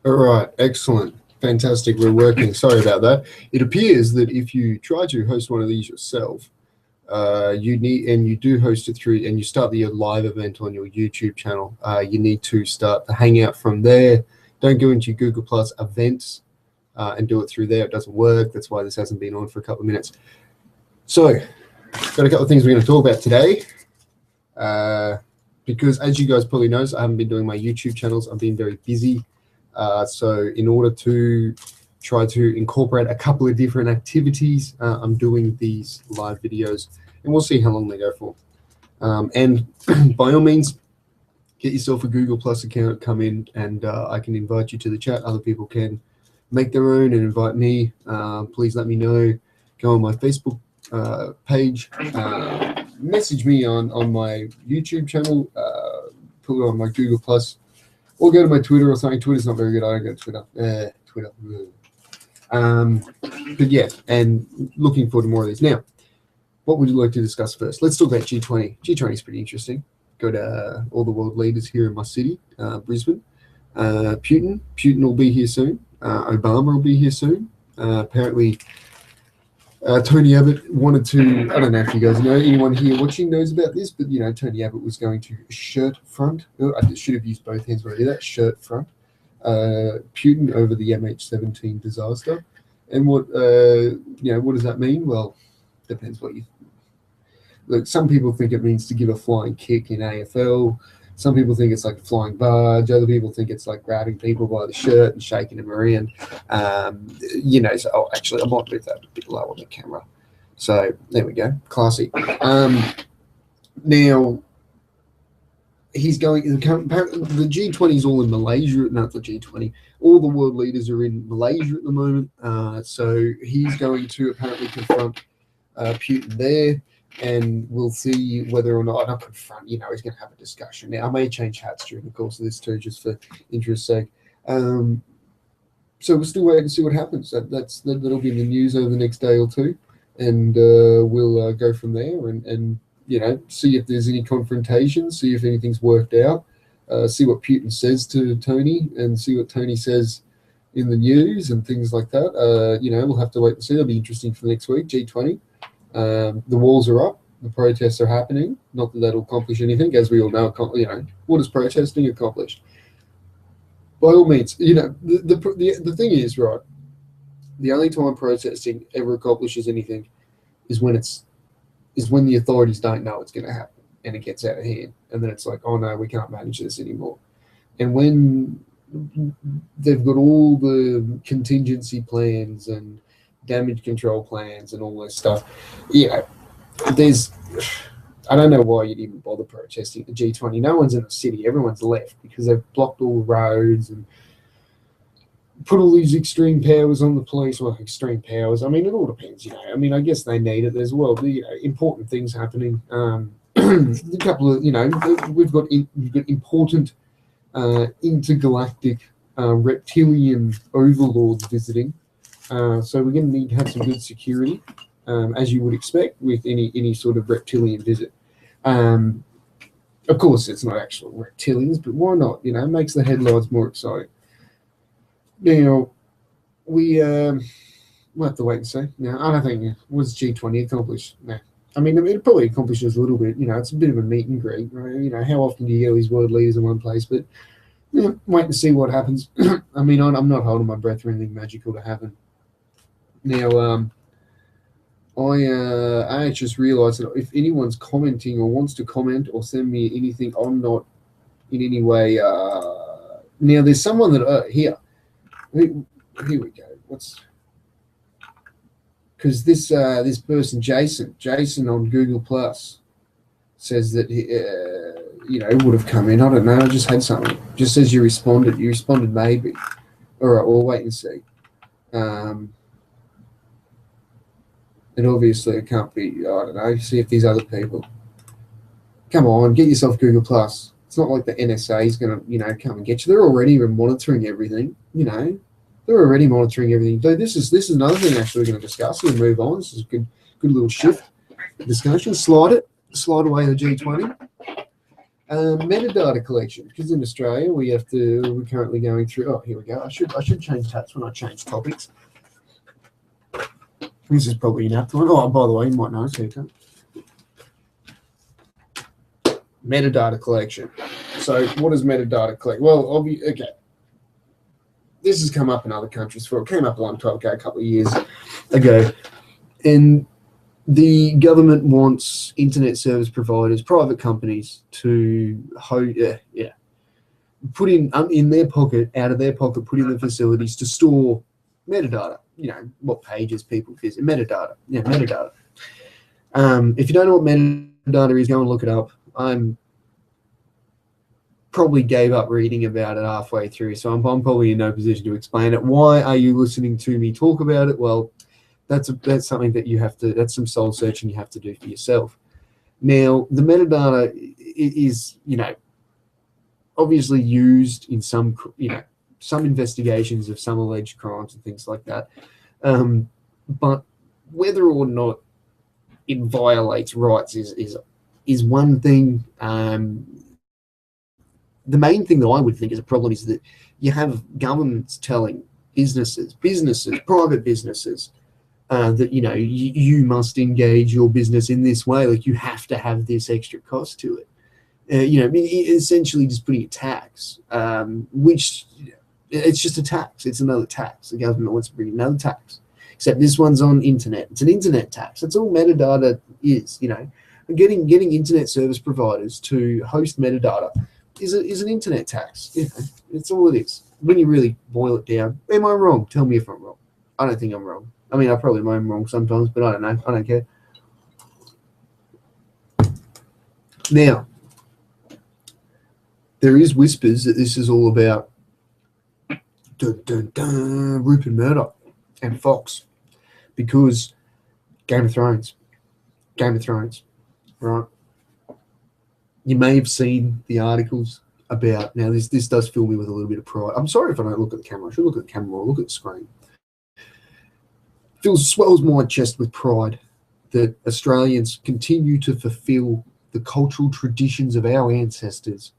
All right, excellent. Fantastic, we're working. Sorry about that. It appears that if you try to host one of these yourself, you do host it through, and you start the live event on your YouTube channel, you need to start the hangout from there. Don't go into Google Plus events and do it through there. It doesn't work. That's why this hasn't been on for a couple of minutes. So, got a couple of things we're going to talk about today. Because as you guys probably know, I haven't been doing my YouTube channels. I've been very busy. So in order to try to incorporate a couple of different activities, I'm doing these live videos, and we'll see how long they go for. And by all means, get yourself a Google Plus account, come in, and I can invite you to the chat. Other people can make their own and invite me. Please let me know. Go on my Facebook page, message me on my YouTube channel, put it on my Google Plus, or go to my Twitter or something. Twitter's not very good. I don't go to Twitter. Twitter. But yeah, and looking forward to more of these. Now, what would you like to discuss first? Let's talk about G20. G20 is pretty interesting. Got all the world leaders here in my city, Brisbane. Putin will be here soon. Obama will be here soon. Apparently, Tony Abbott wanted to, I don't know if you guys know, anyone here watching knows about this, but, Tony Abbott was going to shirt front. I should have used both hands when I did that, shirt front. Putin over the MH17 disaster. And what does that mean? Well, depends what you look. Some people think it means to give a flying kick in AFL. Some people think it's like a flying barge. Other people think it's like grabbing people by the shirt and shaking them around. So, actually, I might move that a bit lower on the camera. So there we go. Classy. Now, he's going, the G20 is all in Malaysia. Not the G20. All the world leaders are in Malaysia at the moment. So he's going to apparently confront Putin there. And we'll see whether or not, not confront, he's going to have a discussion. Now, I may change hats during the course of this too, just for interest's sake. So we'll still wait and see what happens. That'll be in the news over the next day or two. And we'll go from there and see if there's any confrontation, see if anything's worked out, see what Putin says to Tony, and see what Tony says in the news and things like that. We'll have to wait and see. That'll be interesting for next week, G20. The walls are up. The protests are happening. Not that that'll accomplish anything, as we all know. What does protesting accomplish? By all means, the thing is, right. The only time protesting ever accomplishes anything is when the authorities don't know it's going to happen and it gets out of hand, and then it's like, oh no, we can't manage this anymore. And when they've got all the contingency plans and damage control plans and all this stuff, I don't know why you'd even bother protesting the G20. No one's in the city. Everyone's left because they've blocked all the roads and put all these extreme powers on the police. Well, extreme powers. I mean, it all depends. I guess they need it as well. Important things happening. A couple of, we've got important intergalactic reptilian overlords visiting. So we're going to need to have some good security, as you would expect with any sort of reptilian visit. Of course, it's not actual reptilians, but why not? It makes the headlines more exciting. Now, we'll have to wait and see. Now, I don't think, what's G20 accomplish? No. It probably accomplishes a little bit. It's a bit of a meet and greet. Right? How often do you get all these world leaders in one place? But wait and see what happens. I'm not holding my breath for anything magical to happen. Now, I just realised that if anyone's commenting or wants to comment or send me anything, I'm not in any way. Now, there's someone that here we go. Because this person, Jason on Google Plus, says that he would have come in. I don't know. I just had something. Just says you responded. You responded maybe. All right, we'll wait and see. And obviously it can't be, I don't know, see if these other people. Come on, get yourself Google Plus. It's not like the NSA is going to, come and get you. They're already monitoring everything, They're already monitoring everything. Dude, this is another thing actually we're going to discuss and move on. This is a good little shift discussion. Slide away the G20. Metadata collection, because in Australia we're currently going through. Oh, here we go. I should change tabs when I change topics. This is probably an apt one. Oh, by the way, you might notice here. Metadata collection. So, what does metadata collect? Well, okay. This has come up in other countries before. It came up a long time ago, a couple of years ago, and the government wants internet service providers, private companies, to put in their pocket, out of their pocket, put in the facilities to store metadata. You know, what pages people visit, metadata. Yeah, metadata. If you don't know what metadata is, go and look it up. I'm probably gave up reading about it halfway through, so I'm probably in no position to explain it. Why are you listening to me talk about it? Well, that's something that you have to. That's some soul searching you have to do for yourself. Now, the metadata is, obviously used in some investigations of some alleged crimes and things like that. But whether or not it violates rights is one thing. The main thing that I would think is a problem is that you have governments telling businesses, private businesses, that you must engage your business in this way. Like, you have to have this extra cost to it. Essentially just putting a tax, which it's just a tax. It's another tax. The government wants to bring another tax, except this one's on internet. It's an internet tax. That's all metadata is. Getting internet service providers to host metadata is an internet tax. It's all it is. When you really boil it down, am I wrong? Tell me if I'm wrong. I don't think I'm wrong. I mean, I probably am wrong sometimes, but I don't know. I don't care. Now, there is whispers that this is all about Rupert Murdoch and Fox, because Game of Thrones, right? You may have seen the articles about. Now, this does fill me with a little bit of pride. I'm sorry if I don't look at the camera. I should look at the camera or look at the screen. Swells my chest with pride that Australians continue to fulfil the cultural traditions of our ancestors.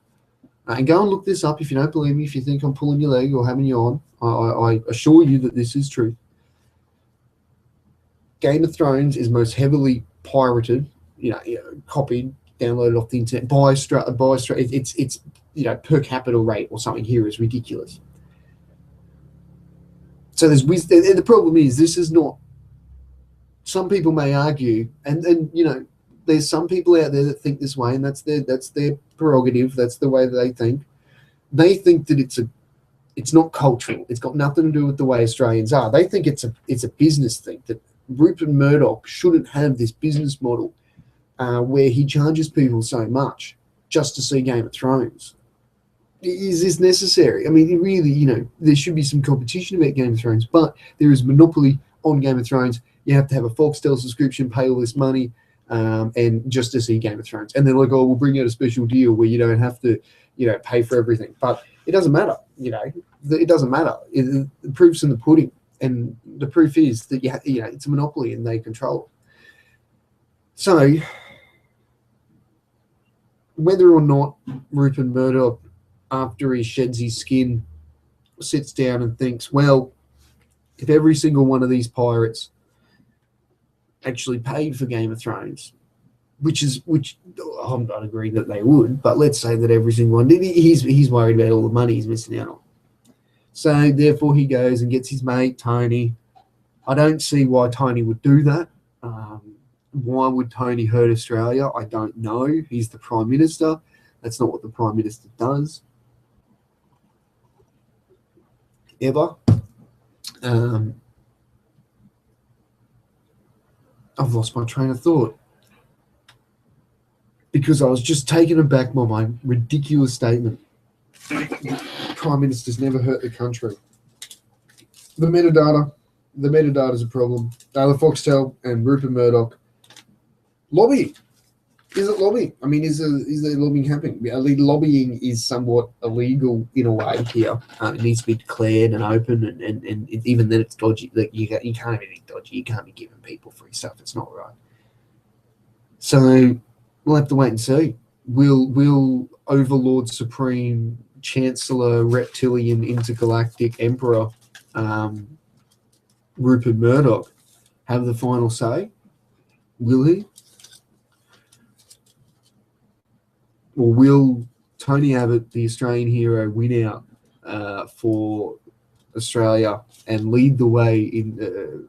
And go and look this up if you don't believe me, if you think I'm pulling your leg or having you on. I assure you that this is true. Game of Thrones is most heavily pirated, copied, downloaded off the internet by its per capita rate or something here is ridiculous. So the problem is, this is not. Some people may argue, and there's some people out there that think this way, and that's their prerogative. That's the way that they think. They think that it's not cultural. It's got nothing to do with the way Australians are. They think it's a business thing, that Rupert Murdoch shouldn't have this business model where he charges people so much just to see Game of Thrones. Is this necessary? I mean, really, there should be some competition about Game of Thrones, but there is monopoly on Game of Thrones. You have to have a Foxtel subscription, pay all this money, and just to see Game of Thrones. And they're like, oh, we'll bring out a special deal where you don't have to, pay for everything. But it doesn't matter, It doesn't matter. The proof's in the pudding. And the proof is that, it's a monopoly and they control it. So, whether or not Rupert Murdoch, after he sheds his skin, sits down and thinks, well, if every single one of these pirates actually paid for Game of Thrones, which I'm not agreeing that they would, but let's say that every single one did, he's worried about all the money he's missing out on. So therefore he goes and gets his mate Tony. I don't see why Tony would do that. Why would Tony hurt Australia? I don't know. He's the Prime Minister. That's not what the Prime Minister does. Ever. I've lost my train of thought because I was just taken aback by my ridiculous statement. Prime Ministers never hurt the country. The metadata is a problem. The Foxtel and Rupert Murdoch lobbying. Is it lobbying? I mean, is there lobbying happening? Lobbying is somewhat illegal in a way here. It needs to be declared and open, and even then it's dodgy. Like you can't have anything dodgy. You can't be giving people free stuff. It's not right. So we'll have to wait and see. Will Overlord Supreme Chancellor Reptilian Intergalactic Emperor Rupert Murdoch have the final say? Will he? Or will Tony Abbott, the Australian hero, win out for Australia and lead the way in,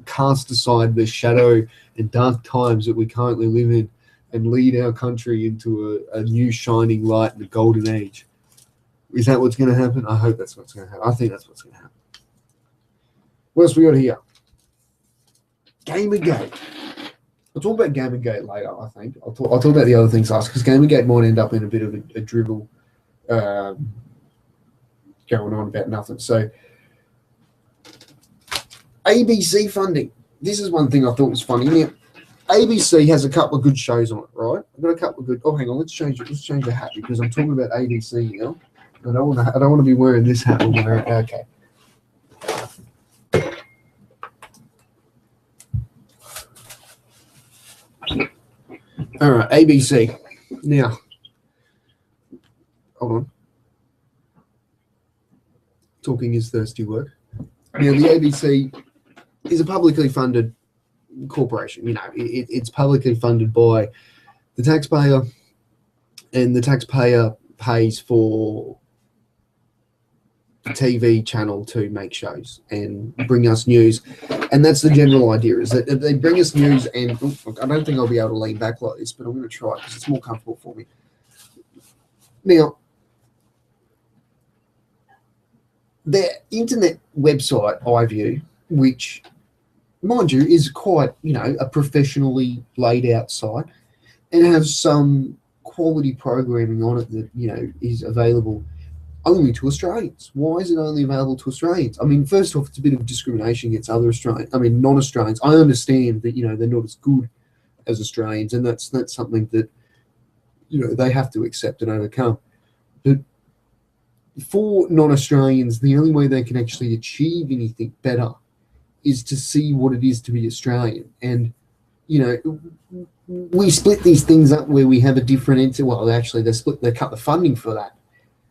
cast aside the shadow and dark times that we currently live in, and lead our country into a new shining light in the golden age? Is that what's going to happen? I hope that's what's going to happen. I think that's what's going to happen. What else we got here? Gamergate. I'll talk about Gamergate later, I think. I'll talk about the other things last, because Gamergate might end up in a bit of a dribble going on about nothing. So, ABC funding. This is one thing I thought was funny. Now, ABC has a couple of good shows on it, right? I've got a couple of good. Oh, hang on. Let's change it. Let's change the hat, because I'm talking about ABC now. I don't want to be wearing this hat. Okay. All right, ABC. Now, hold on. Talking is thirsty work. Now, the ABC is a publicly funded corporation. You know, it's publicly funded by the taxpayer, and the taxpayer pays for the TV channel to make shows and bring us news. And that's the general idea, is that they bring us news. And I don't think I'll be able to lean back like this, but I'm going to try, because it's more comfortable for me. Now, their internet website, iView, which, mind you, is quite, a professionally laid out site, and has some quality programming on it that, is available only to Australians. Why is it only available to Australians? I mean, first off, it's a bit of discrimination against other non-Australians. I understand that, they're not as good as Australians, and that's something that, they have to accept and overcome. But for non-Australians, the only way they can actually achieve anything better is to see what it is to be Australian. And, we split these things up where we have a different entity. Well, actually, they cut the funding for that.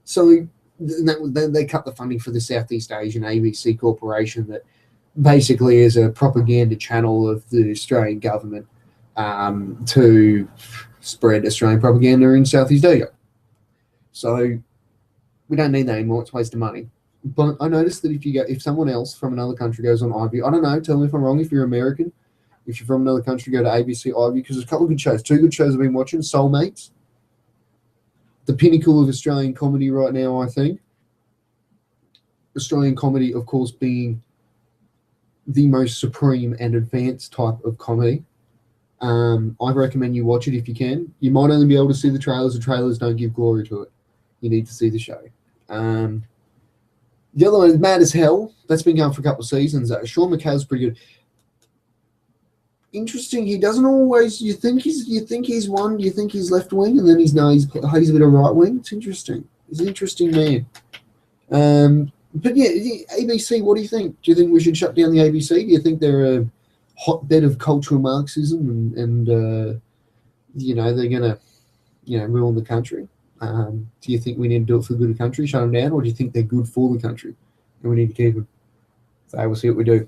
So they cut the funding for the Southeast Asian ABC Corporation, that basically is a propaganda channel of the Australian government to spread Australian propaganda in Southeast Asia. So we don't need that anymore. It's a waste of money. But I noticed that if someone else from another country goes on iView, I don't know, tell me if I'm wrong, if you're American, if you're from another country, go to ABC iView, because there's a couple of good shows. Two good shows I've been watching: Soulmates, the pinnacle of Australian comedy right now, I think. Australian comedy, of course, being the most supreme and advanced type of comedy. I recommend you watch it if you can. You might only be able to see the trailers. The trailers don't give glory to it. You need to see the show. The other one is Mad as Hell. That's been going for a couple of seasons. Sean McHale's pretty good. Interesting. He doesn't always. You think he's one. You think he's left wing, and then he's a bit of right wing. It's interesting. He's an interesting man. But yeah, ABC. What do you think? Do you think we should shut down the ABC? Do you think they're a hotbed of cultural Marxism, and they're gonna ruin the country? Do you think we need to do it for the good of the country, shut them down, or do you think they're good for the country and we need to keep them? So we'll see what we do.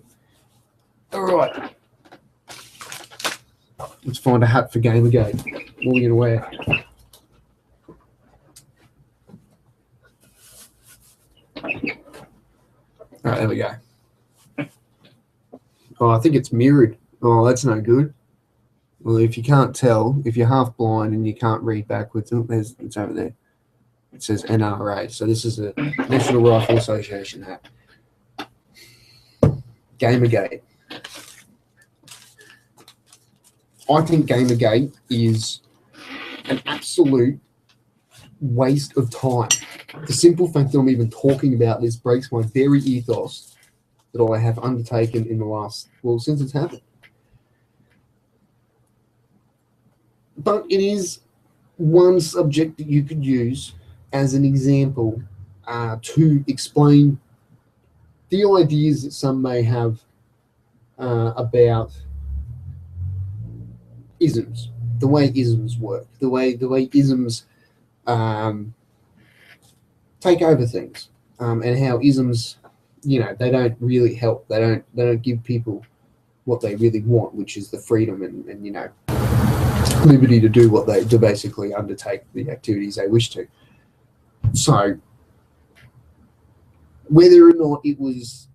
All right. Let's find a hat for Gamergate. What are we going to wear? All right, there we go. Oh, I think it's mirrored. Oh, that's no good. Well, if you can't tell, if you're half blind and you can't read backwards, it's over there. It says NRA. So this is a National Rifle Association hat. Gamergate. I think Gamergate is an absolute waste of time. The simple fact that I'm even talking about this breaks my very ethos that I have undertaken in the last, since it's happened. But it is one subject that you could use as an example to explain the ideas that some may have about isms. the way isms work, the way isms take over things, and how isms, they don't really help. They don't give people what they really want, which is the freedom and liberty to do to basically undertake the activities they wish to. So whether or not it was,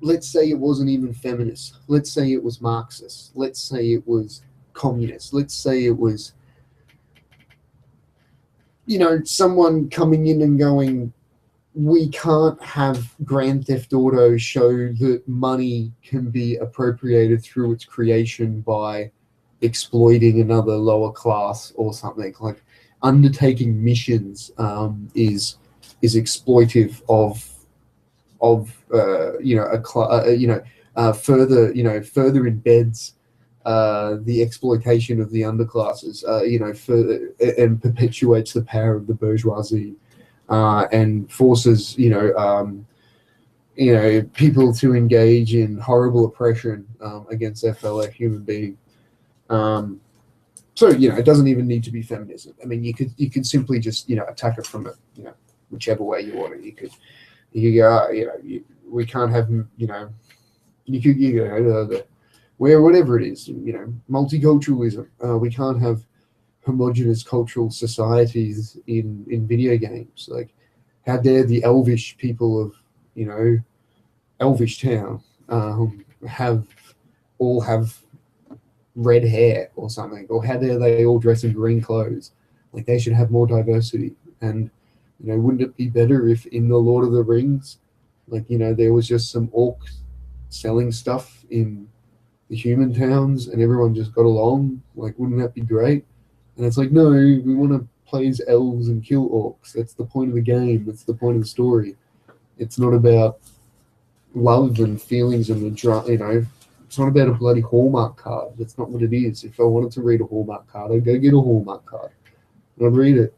let's say it wasn't even feminist, let's say it was Marxist, let's say it was communist, let's say it was, someone coming in and going, we can't have Grand Theft Auto show that money can be appropriated through its creation by exploiting another lower class or something. Like undertaking missions is exploitive of further embeds the exploitation of the underclasses, further, and perpetuates the power of the bourgeoisie, and forces people to engage in horrible oppression against their fellow human being. So it doesn't even need to be feminism. I mean, you could simply just attack it from whichever way you want it. You could go, we can't have where whatever it is, multiculturalism. We can't have homogenous cultural societies in video games. Like, how dare the elvish people of Elvish Town have red hair or something, or how dare they all dress in green clothes? Like, they should have more diversity. And wouldn't it be better if in the Lord of the Rings, there was just some orcs selling stuff in the human towns and everyone just got along? Like, wouldn't that be great? And it's like, no, we want to play as elves and kill orcs. That's the point of the game. That's the point of the story. It's not about love and feelings and it's not about a bloody Hallmark card. That's not what it is. If I wanted to read a Hallmark card, I'd go get a Hallmark card and I'd read it.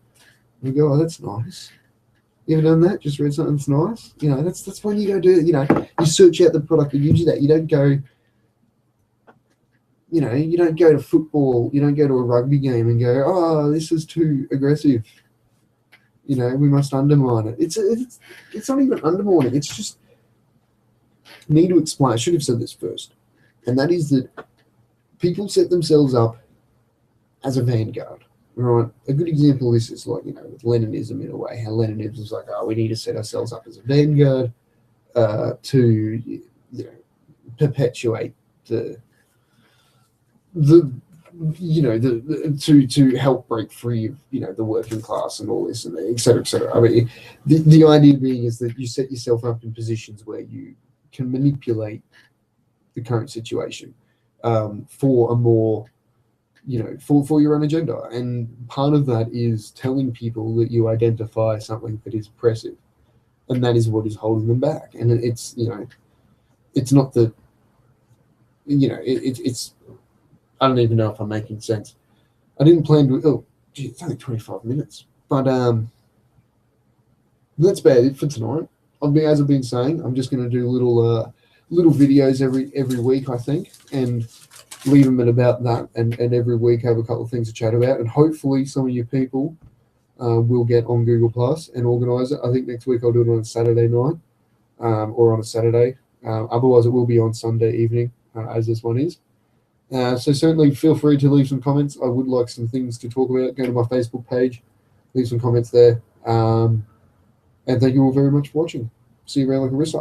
And I'd go, oh, that's nice. You ever done that? Just read something that's nice? That's when you go do it. You search out the product that gives you that. You don't go, you don't go to football, you don't go to a rugby game and go, oh, this is too aggressive. We must undermine it. It's not even undermining. It's just need to explain. I should have said this first. And that is that people set themselves up as a vanguard, right? A good example of this is like, with Leninism in a way, how Leninism is like, oh, we need to set ourselves up as a vanguard to perpetuate to help break free of the working class and all this and et cetera, et cetera. I mean, the idea being is that you set yourself up in positions where you can manipulate the current situation for a more for your own agenda, and part of that is telling people that you identify something that is oppressive, and that is what is holding them back. And it's it's not that it's I don't even know if I'm making sense. I didn't plan to. Oh, gee, it's only 25 minutes, but that's about it for tonight. As I've been saying, I'm just going to do little videos every week, I think, and leave them at about that. And every week have a couple of things to chat about, and hopefully some of you people will get on Google Plus and organise it. I think next week I'll do it on a Saturday night or on a Saturday. Otherwise, it will be on Sunday evening, as this one is. So certainly feel free to leave some comments. I would like some things to talk about. Go to my Facebook page, leave some comments there. And thank you all very much for watching. See you around like a wrist.